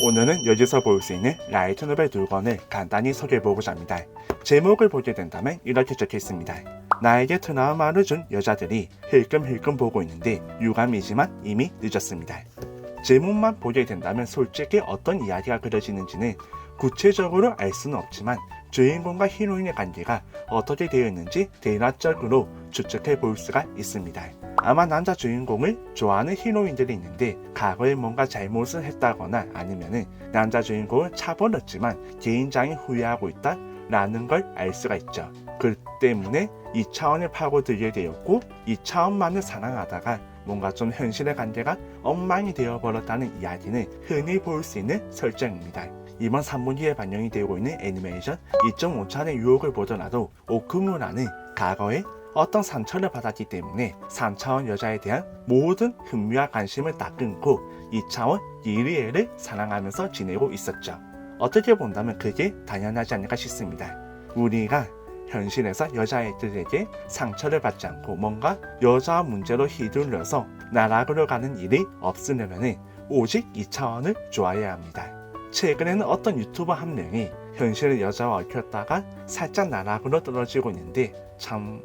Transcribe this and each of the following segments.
오늘은 여기서 볼 수 있는 라이트 노벨 2권을 간단히 소개해보고자 합니다. 제목을 보게 된다면 이렇게 적혀있습니다. 나에게 트라우마를 준 여자들이 힐끔힐끔 보고 있는데 유감이지만 이미 늦었습니다. 제목만 보게 된다면 솔직히 어떤 이야기가 그려지는지는 구체적으로 알 수는 없지만 주인공과 히로인의 관계가 어떻게 되어 있는지 대략적으로 추측해 볼 수가 있습니다. 아마 남자 주인공을 좋아하는 히로인들이 있는데 과거에 뭔가 잘못을 했다거나 아니면은 남자 주인공을 차버렸지만 개인장이 후회하고 있다 라는 걸 알 수가 있죠. 그 때문에 2차원을 파고들게 되었고 2차원만을 사랑하다가 뭔가 좀 현실의 관계가 엉망이 되어버렸다는 이야기는 흔히 볼 수 있는 설정입니다. 이번 3분기에 반영이 되고 있는 애니메이션 2.5차원의 유혹을 보더라도 오쿠무라는 과거에 어떤 상처를 받았기 때문에 3차원 여자에 대한 모든 흥미와 관심을 다 끊고 2차원 이리에를 사랑하면서 지내고 있었죠. 어떻게 본다면 그게 당연하지 않을까 싶습니다. 우리가 현실에서 여자애들에게 상처를 받지 않고 뭔가 여자와 문제로 휘둘려서 나락으로 가는 일이 없으려면 오직 2차원을 좋아해야 합니다. 최근에는 어떤 유튜버 한 명이 현실의 여자와 얽혔다가 살짝 나락으로 떨어지고 있는데 참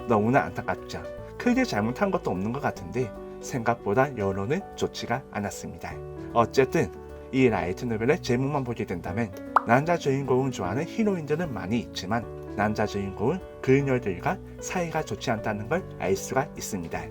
너무나 안타깝죠. 크게 잘못한 것도 없는 것 같은데 생각보다 여론은 좋지가 않았습니다. 어쨌든 이 라이트 노벨의 제목만 보게 된다면 남자 주인공을 좋아하는 히로인들은 많이 있지만 남자 주인공은 그녀들과 사이가 좋지 않다는 걸 알 수가 있습니다.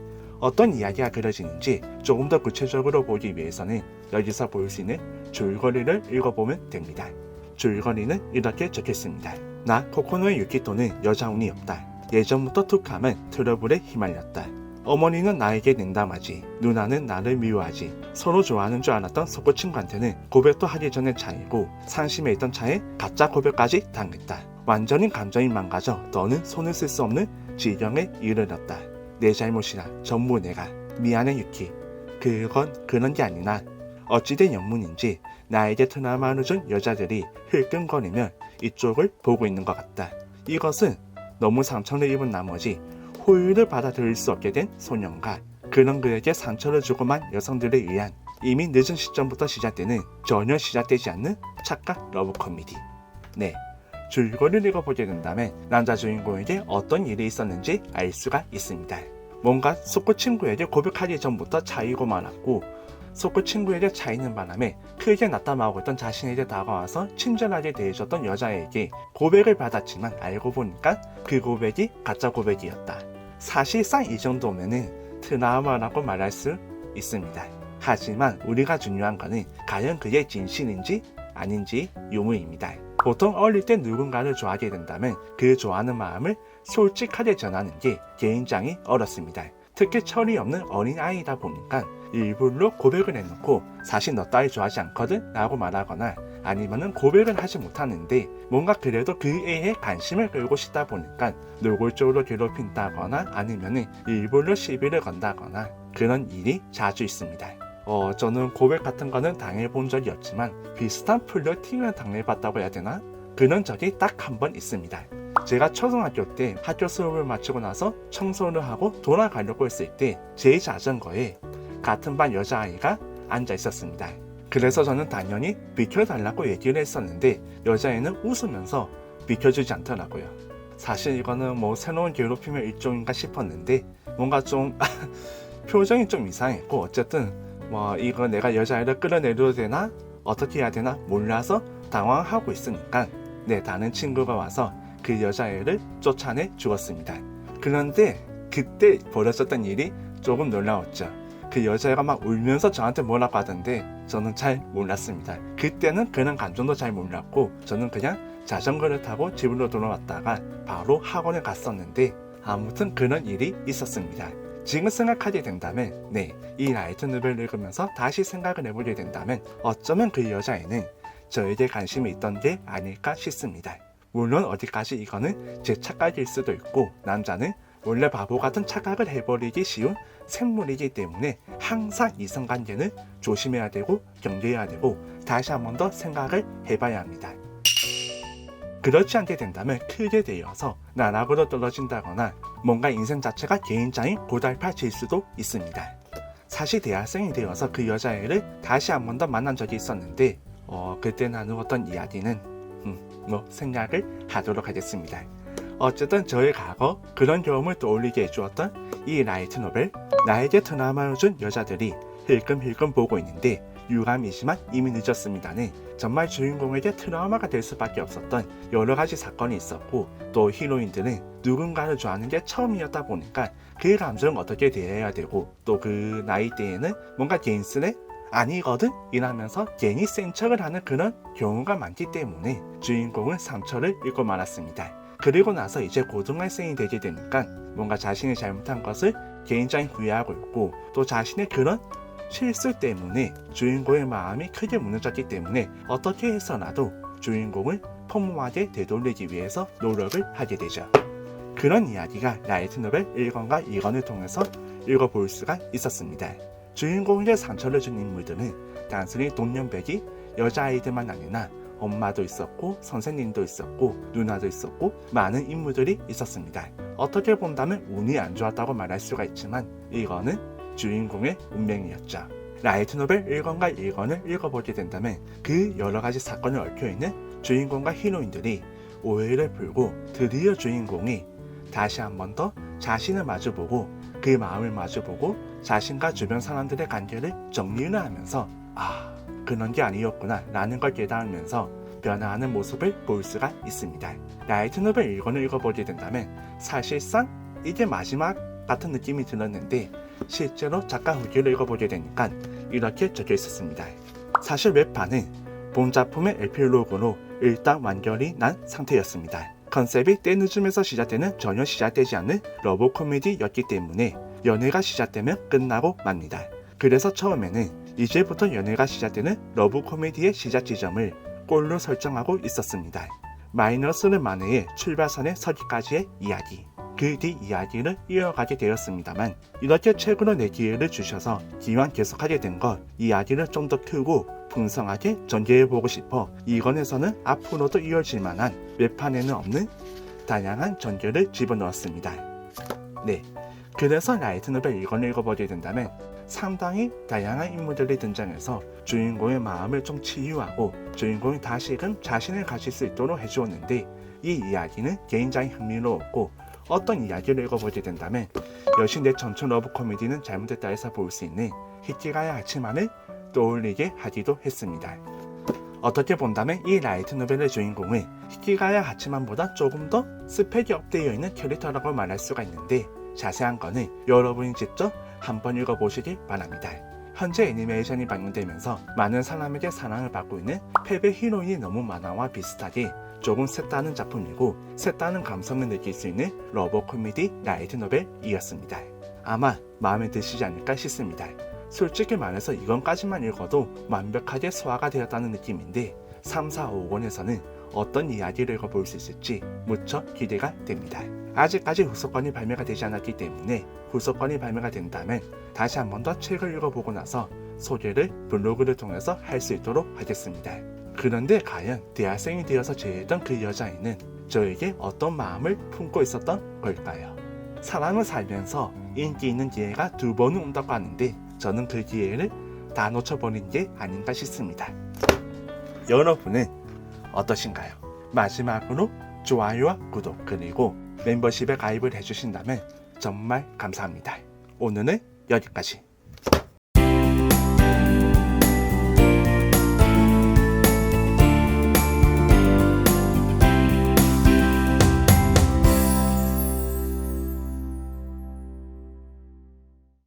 어떤 이야기가 그려지는지 조금 더 구체적으로 보기 위해서는 여기서 볼 수 있는 줄거리를 읽어보면 됩니다. 줄거리는 이렇게 적혀있습니다. 나 코코노의 유키토는 여자운이 없다. 예전부터 툭하면 트러블에 휘말렸다. 어머니는 나에게 냉담하지. 누나는 나를 미워하지. 서로 좋아하는 줄 알았던 소꿉 친구한테는 고백도 하기 전에 차이고 상심해 있던 차에 가짜 고백까지 당했다. 완전히 감정이 망가져 너는 손을 쓸 수 없는 지경에 이르렀다. 내 잘못이라 전부 내가. 미안해 유키. 그건 그런 게 아니라 어찌된 영문인지 나에게 트라우마를 준 여자들이 힐끔거리며 이쪽을 보고 있는 것 같다. 이것은 너무 상처를 입은 나머지 호의를 받아들일 수 없게 된 소년과 그런 그에게 상처를 주고만 여성들에 의한 이미 늦은 시점부터 시작되는 전혀 시작되지 않는 착각 러브 코미디. 네, 줄거리를 읽어보게 된다면 남자 주인공에게 어떤 일이 있었는지 알 수가 있습니다. 뭔가 소꿉 친구에게 고백하기 전부터 차이고 말았고 소꿉 친구에게 차이는 바람에 크게 나타나고 있던 자신에게 다가와서 친절하게 대해줬던 여자에게 고백을 받았지만 알고 보니까 그 고백이 가짜 고백이었다. 사실상 이 정도면은 트라우마라고 말할 수 있습니다. 하지만 우리가 중요한 거는 과연 그게 진실인지 아닌지 유무입니다. 보통 어릴 때 누군가를 좋아하게 된다면 그 좋아하는 마음을 솔직하게 전하는 게 개인장이 어렵습니다. 특히 철이 없는 어린아이다 보니까 일부러 고백을 해놓고 사실 너 따위 좋아하지 않거든 라고 말하거나 아니면은 고백을 하지 못하는데 뭔가 그래도 그 애에 관심을 끌고 싶다 보니까 노골적으로 괴롭힌다거나 아니면은 일부러 시비를 건다거나 그런 일이 자주 있습니다. 저는 고백 같은 거는 당해본 적이 없지만 비슷한 플러팅을 당해봤다고 해야 되나? 그런 적이 딱 한 번 있습니다. 제가 초등학교 때 학교 수업을 마치고 나서 청소를 하고 돌아가려고 했을 때 제 자전거에 같은 반 여자아이가 앉아 있었습니다. 그래서 저는 당연히 비켜달라고 얘기를 했었는데 여자애는 웃으면서 비켜주지 않더라고요. 사실 이거는 뭐 새로운 괴롭힘의 일종인가 싶었는데 뭔가 좀 표정이 좀 이상했고 어쨌든 뭐 이거 내가 여자애를 끌어내려도 되나 어떻게 해야 되나 몰라서 당황하고 있으니까 다른 친구가 와서 그 여자애를 쫓아내 주었습니다. 그런데 그때 벌어졌던 일이 조금 놀라웠죠. 그 여자애가 막 울면서 저한테 뭐라고 하던데 저는 잘 몰랐습니다. 그때는 그런 감정도 잘 몰랐고 저는 그냥 자전거를 타고 집으로 돌아왔다가 바로 학원에 갔었는데 아무튼 그런 일이 있었습니다. 지금 생각하게 된다면 이 라이트 노벨을 읽으면서 다시 생각을 해보게 된다면 어쩌면 그 여자애는 저에게 관심이 있던 게 아닐까 싶습니다. 물론 어디까지 이거는 제 착각일 수도 있고 남자는 원래 바보 같은 착각을 해버리기 쉬운 생물이기 때문에 항상 이성관계는 조심해야 되고 경계해야 되고 다시 한 번 더 생각을 해봐야 합니다. 그렇지 않게 된다면 크게 되어서 나락으로 떨어진다거나 뭔가 인생 자체가 개인장이 고달파질 수도 있습니다. 사실 대학생이 되어서 그 여자애를 다시 한 번 더 만난 적이 있었는데 그때 나누었던 이야기는 생략을 하도록 하겠습니다. 어쨌든 저의 과거 그런 경험을 떠올리게 해주었던 이 라이트 노벨, 나에게 트라우마를 준 여자들이 힐끔힐끔 보고 있는데 유감이지만 이미 늦었습니다는 정말 주인공에게 트라우마가 될 수밖에 없었던 여러가지 사건이 있었고, 또 히로인들은 누군가를 좋아하는 게 처음이었다 보니까 그 감정을 어떻게 대해야 되고, 또 그 나이대에는 뭔가 개인스레 아니거든 이라면서 괜히 센 척을 하는 그런 경우가 많기 때문에 주인공은 상처를 입고 말았습니다. 그리고 나서 이제 고등학생이 되게 되니까 뭔가 자신이 잘못한 것을 굉장히 후회하고 있고, 또 자신의 그런 실수 때문에 주인공의 마음이 크게 무너졌기 때문에 어떻게 해서라도 주인공을 평범하게 되돌리기 위해서 노력을 하게 되죠. 그런 이야기가 라이트 노벨 1권과 2권을 통해서 읽어볼 수가 있었습니다. 주인공에게 상처를 준 인물들은 단순히 동년배기 여자아이들만 아니라 엄마도 있었고, 선생님도 있었고, 누나도 있었고, 많은 인물들이 있었습니다. 어떻게 본다면 운이 안 좋았다고 말할 수가 있지만 이거는 주인공의 운명이었죠. 라이트 노벨 1권과 2권을 읽어보게 된다면 그 여러가지 사건을 얽혀있는 주인공과 히로인들이 오해를 풀고 드디어 주인공이 다시 한 번 더 자신을 마주보고 그 마음을 마주보고 자신과 주변 사람들의 관계를 정리를 하면서 그런 게 아니었구나 라는 걸 깨달으면서 변화하는 모습을 볼 수가 있습니다. 라이트 노벨 1권을 읽어보게 된다면 사실상 이게 마지막 같은 느낌이 들었는데 실제로 작가 후기를 읽어보게 되니까 이렇게 적혀 있었습니다. 사실 웹판은 본 작품의 에필로그로 일단 완결이 난 상태였습니다. 컨셉이 때늦음에서 시작되는 전혀 시작되지 않는 러브 코미디였기 때문에 연애가 시작되면 끝나고 맙니다. 그래서 처음에는 이제부터 연애가 시작되는 러브 코미디의 시작 지점을 골로 설정하고 있었습니다. 마이너스를 만회해 출발선에 서기까지의 이야기. 그 뒤 이야기를 이어가게 되었습니다만 이렇게 최근에 내 기회를 주셔서 기왕 계속하게 된 것 이야기를 좀 더 크고 풍성하게 전개해보고 싶어 이권에서는 앞으로도 이어질 만한 웹판에는 없는 다양한 전개를 집어넣었습니다. 네, 그래서 라이트 노벨 1권을 읽어보게 된다면 상당히 다양한 인물들이 등장해서 주인공의 마음을 좀 치유하고 주인공이 다시금 자신을 가질 수 있도록 해주었는데, 이 이야기는 굉장히 흥미로웠고 어떤 이야기를 읽어보게 된다면 여신의 전천 러브 코미디는 잘못됐다 해서 볼 수 있는 히키가야 하치만을 떠올리게 하기도 했습니다. 어떻게 본다면 이 라이트 노벨의 주인공은 히키가야 하치만보다 조금 더 스펙이 업되어 있는 캐릭터라고 말할 수가 있는데 자세한 거는 여러분이 직접 한번 읽어보시길 바랍니다. 현재 애니메이션이 방영되면서 많은 사람에게 사랑을 받고 있는 패배 히로인이 너무 만화와 비슷하게 조금 색다른 작품이고 색다른 감성을 느낄 수 있는 러브 코미디 라이트 노벨이었습니다. 아마 마음에 드시지 않을까 싶습니다. 솔직히 말해서 이건까지만 읽어도 완벽하게 소화가 되었다는 느낌인데 3, 4, 5권에서는 어떤 이야기를 읽어볼 수 있을지 무척 기대가 됩니다. 아직까지 후속권이 발매가 되지 않았기 때문에 후속권이 발매가 된다면 다시 한 번 더 책을 읽어보고 나서 소개를 블로그를 통해서 할 수 있도록 하겠습니다. 그런데 과연 대학생이 되어서 제외했던 그 여자애는 저에게 어떤 마음을 품고 있었던 걸까요? 사람을 살면서 인기 있는 기회가 2번은 온다고 하는데 저는 그 기회를 다 놓쳐버린 게 아닌가 싶습니다. 여러분은 어떠신가요? 마지막으로 좋아요와 구독 그리고 멤버십에 가입을 해주신다면 정말 감사합니다. 오늘은 여기까지.